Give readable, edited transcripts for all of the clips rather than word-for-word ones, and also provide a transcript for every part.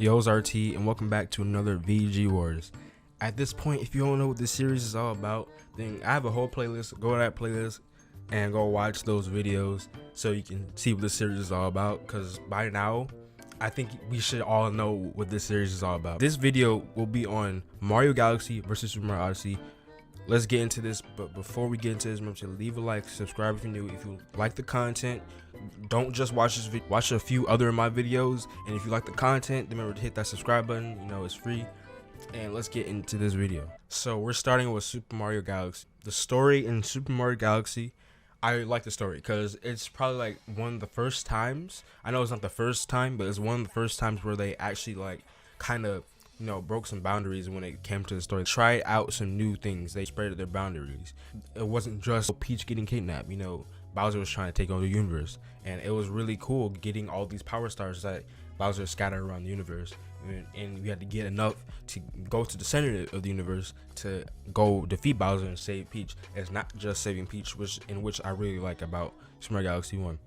Yo, it's RT, and welcome back to another VG Wars. At this point, if you don't know what this series is all about, then I have a whole playlist. Go to that playlist and go watch those videos so you can see what this series is all about, because by now, I think we should all know what this series is all about. This video will be on Mario Galaxy versus Super Mario Odyssey. Let's get into this, but before we get into this, remember to leave a like, subscribe if you're new. If you like the content, don't just watch this video, watch a few other of my videos, and if you like the content, remember to hit that subscribe button. You know, it's free. And let's get into this video. So we're starting with Super Mario Galaxy. The story in Super Mario Galaxy, I like the story because it's probably like one of the first times, I know it's not the first time, but it's one of the first times where they actually like kind of, you know, broke some boundaries when it came to the story. Tried out some new things. They spread their boundaries. It wasn't just Peach getting kidnapped. You know, Bowser was trying to take over the universe, and it was really cool getting all these power stars that Bowser scattered around the universe, and you had to get enough to go to the center of the universe to go defeat Bowser and save Peach. It's not just saving Peach, which I really like about Super Mario Galaxy 1.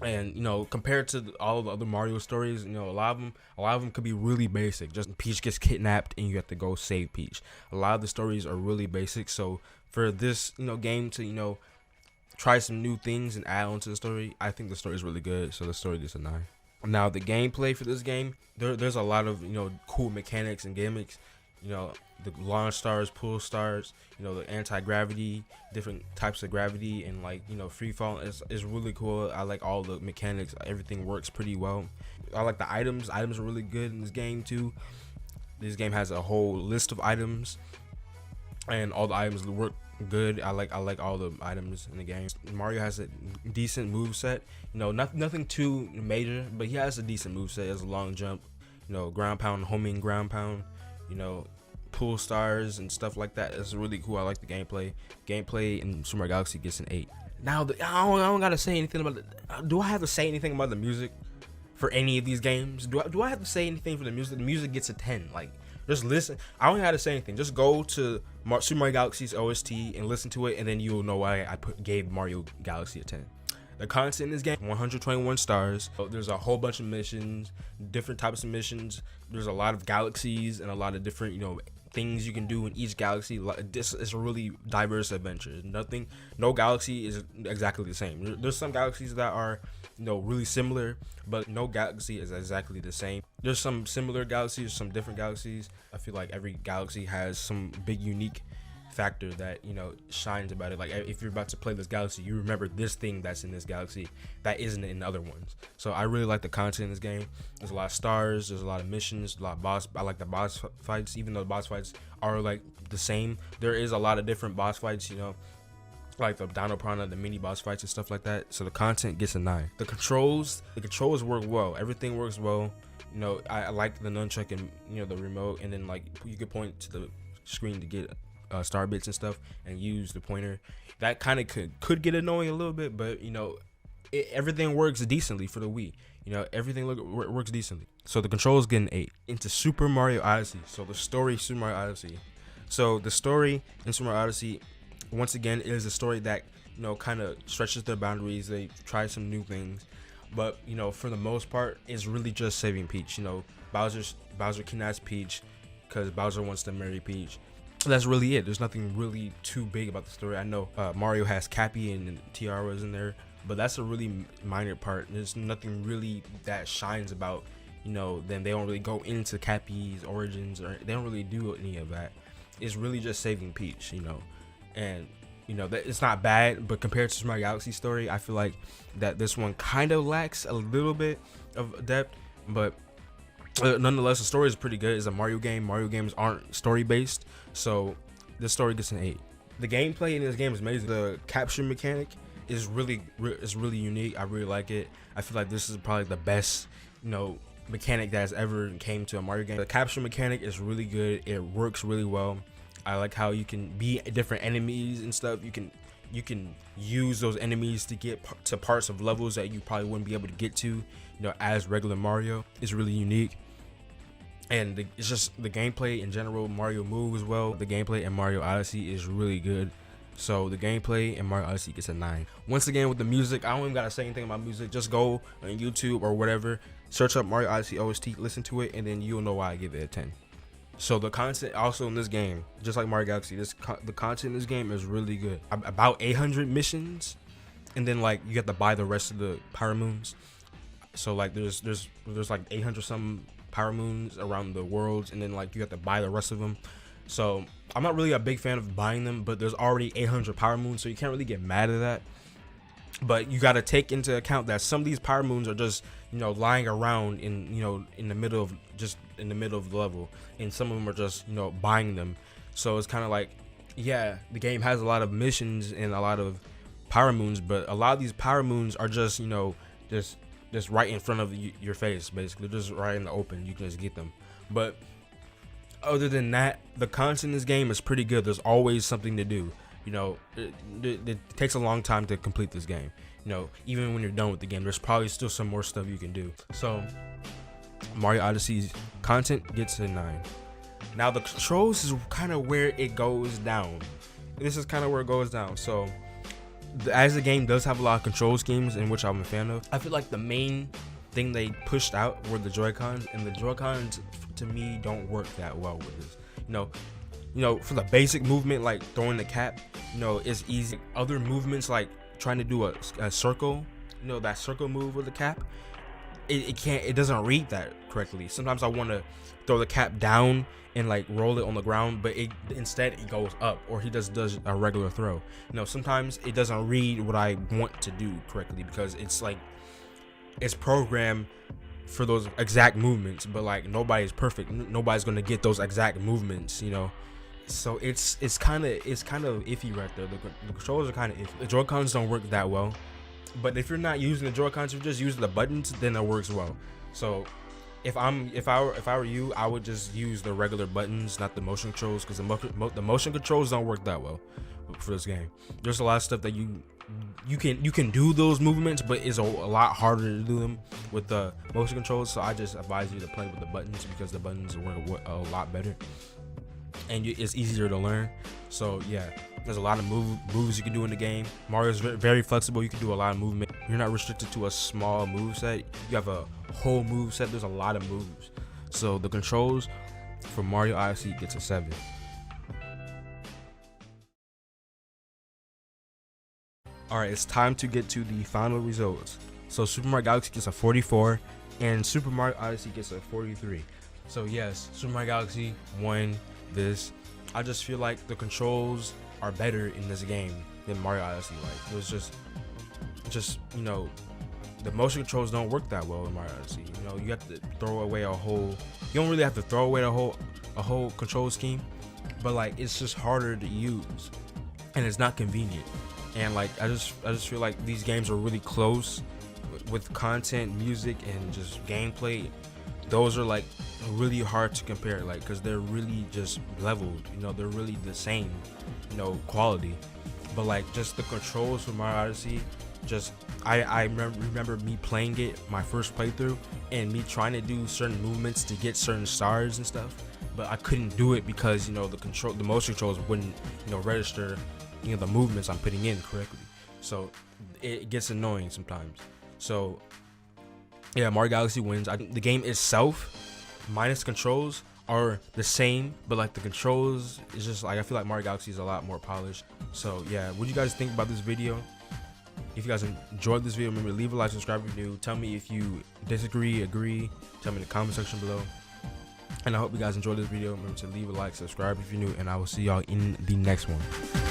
And you know, compared to all the other Mario stories, you know, a lot of them could be really basic. Just Peach gets kidnapped and you have to go save Peach. A lot of the stories are really basic. So for this, you know, game to, you know, try some new things and add on to the story, I think the story is really good. So the story gets a 9. Now the gameplay for this game, there's a lot of, you know, cool mechanics and gimmicks. You know, the launch stars, pull stars, you know, the anti-gravity, different types of gravity, and like, you know, free fall is really cool. I like all the mechanics. Everything works pretty well. I like the items. Items are really good in this game too. This game has a whole list of items, and all the items work good. I like all the items in the game. Mario has a decent move set. You know, nothing too major, but he has a decent move set. He has a long jump, you know, ground pound, homing ground pound, you know, pull stars and stuff like that. It's really cool. I like the gameplay. Gameplay in Super Mario Galaxy gets an 8. Now, I don't gotta say anything about it. Do I have to say anything about the music for any of these games? Do I have to say anything for the music? The music gets a 10. Like, just listen. I don't have to say anything. Just go to Super Mario Galaxy's OST and listen to it, and then you'll know why I gave Mario Galaxy a 10. The content in this game, 121 stars. So there's a whole bunch of missions, different types of missions. There's a lot of galaxies and a lot of different, you know, things you can do in each galaxy. This is a really diverse adventure. No galaxy is exactly the same. There's some galaxies that are, you know, really similar, but no galaxy is exactly the same. There's some similar galaxies, some different galaxies. I feel like every galaxy has some big unique factor that, you know, shines about it. Like if you're about to play this galaxy, you remember this thing that's in this galaxy that isn't in other ones. So I really like the content in this game. There's a lot of stars, there's a lot of missions, a lot of boss. I like the boss fights, even though the boss fights are like the same. There is a lot of different boss fights, you know, like the Dino Piranha, the mini boss fights and stuff like that. So the content gets a 9. The controls work well. Everything works well. You know, I like the nunchuck and, you know, the remote, and then like you could point to the screen to get star bits and stuff and use the pointer. That kind of could get annoying a little bit, but you know, everything works decently for the Wii. You know, everything works decently. So the controls get an 8. Into Super Mario Odyssey. So the story, Super Mario Odyssey. So the story in Super Mario Odyssey, once again, is a story that, you know, kind of stretches their boundaries. They try some new things, but you know, for the most part, it's really just saving Peach. You know, Bowser kidnaps Peach because Bowser wants to marry Peach. That's really it. There's nothing really too big about the story. I know Mario has Cappy and tiaras in there, but that's a really minor part. There's nothing really that shines about, you know, then they don't really go into Cappy's origins, or they don't really do any of that. It's really just saving Peach, you know, and you know that it's not bad, but compared to Super Mario Galaxy story, I feel like that this one kind of lacks a little bit of depth, but nonetheless, the story is pretty good. It's a Mario game. Mario games aren't story based, so this story gets an 8. The gameplay in this game is amazing. The capture mechanic is really unique. I really like it. I feel like this is probably the best, you know, mechanic that has ever came to a Mario game. The capture mechanic is really good. It works really well. I like how you can be different enemies and stuff. You can use those enemies to get to parts of levels that you probably wouldn't be able to get to, you know, as regular Mario. It's really unique. And it's just the gameplay in general. Mario moves well. The gameplay in Mario Odyssey is really good. So the gameplay in Mario Odyssey gets a 9. Once again, with the music, I don't even gotta say anything about music. Just go on YouTube or whatever, Search up Mario Odyssey OST, listen to it, and then you'll know why I give it a 10. So the content also in this game, just like Mario Galaxy, the content in this game is really good. About 800 missions, and then like you have to buy the rest of the Power Moons. So like there's like 800 some Power Moons around the worlds, and then like you have to buy the rest of them. So I'm not really a big fan of buying them, but there's already 800 Power Moons, so you can't really get mad at that. But you got to take into account that some of these Power Moons are just, you know, lying around in, you know, in the middle of the level, and some of them are just, you know, buying them. So it's kind of like, yeah, the game has a lot of missions and a lot of Power Moons, but a lot of these Power Moons are just, you know, just right in front of your face, basically. They're just right in the open. You can just get them. But other than that, the content in this game is pretty good. There's always something to do. You know, it takes a long time to complete this game. You know, even when you're done with the game, there's probably still some more stuff you can do. So Mario Odyssey's content gets a 9. Now the controls is kind of where it goes down. This is kind of where it goes down. So as the game does have a lot of control schemes, in which I'm a fan of, I feel like the main thing they pushed out were the Joy-Cons, and the Joy-Cons to me don't work that well with this. You know, for the basic movement like throwing the cap, you know, it's easy. Other movements like trying to do a circle, you know, that circle move with the cap, it doesn't read that correctly. Sometimes I want to throw the cap down and like roll it on the ground, but instead it goes up, or he does a regular throw. You know, sometimes it doesn't read what I want to do correctly, because it's like it's programmed for those exact movements, but like nobody's perfect. Nobody's gonna get those exact movements, you know. So it's kind of iffy right there. The controls are kind of iffy. The Joy-Cons don't work that well, but if you're not using the Joy-Cons, you're just using the buttons, then it works well. So if I were you, I would just use the regular buttons, not the motion controls, because the motion controls don't work that well for this game. There's a lot of stuff that you can do those movements, but it's a lot harder to do them with the motion controls. So I just advise you to play with the buttons, because the buttons work a lot better, and it's easier to learn. So yeah, there's a lot of moves you can do in the game. Mario's very flexible. You can do a lot of movement. You're not restricted to a small move set. You have a whole move set. There's a lot of moves. So the controls for Mario Odyssey gets a 7. Alright, it's time to get to the final results. So Super Mario Galaxy gets a 44, and Super Mario Odyssey gets a 43. So yes, Super Mario Galaxy won this. I just feel like the controls are better in this game than Mario Odyssey. Like, it was just you know, the motion controls don't work that well in Mario Odyssey. You know, you have to throw away you don't really have to throw away a whole control scheme, but like it's just harder to use, and it's not convenient. And like I just feel like these games are really close with content, music, and just gameplay. Those are like really hard to compare, like, because they're really just leveled, you know, they're really the same, you know, quality. But like just the controls for Mario Odyssey, just I remember me playing it my first playthrough, and me trying to do certain movements to get certain stars and stuff, but I couldn't do it because, you know, the motion controls wouldn't, you know, register, you know, the movements I'm putting in correctly. So it gets annoying sometimes. So yeah, Mario Galaxy wins. The game itself, minus controls, are the same, but like the controls is just like, I feel like Mario Galaxy is a lot more polished. So yeah, what do you guys think about this video? If you guys enjoyed this video, remember to leave a like, subscribe if you're new. Tell me if you disagree, agree. Tell me in the comment section below. And I hope you guys enjoyed this video. Remember to leave a like, subscribe if you're new, and I will see y'all in the next one.